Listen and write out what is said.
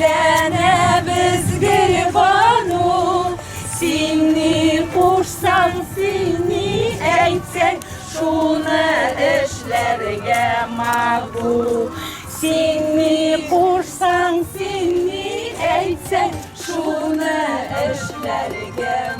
Eylene biz gırbanı, sinni kuşsan sinni eytsen, şunu işlerge magu. Sinni kuşsan sinni eytsen, şunu işlerge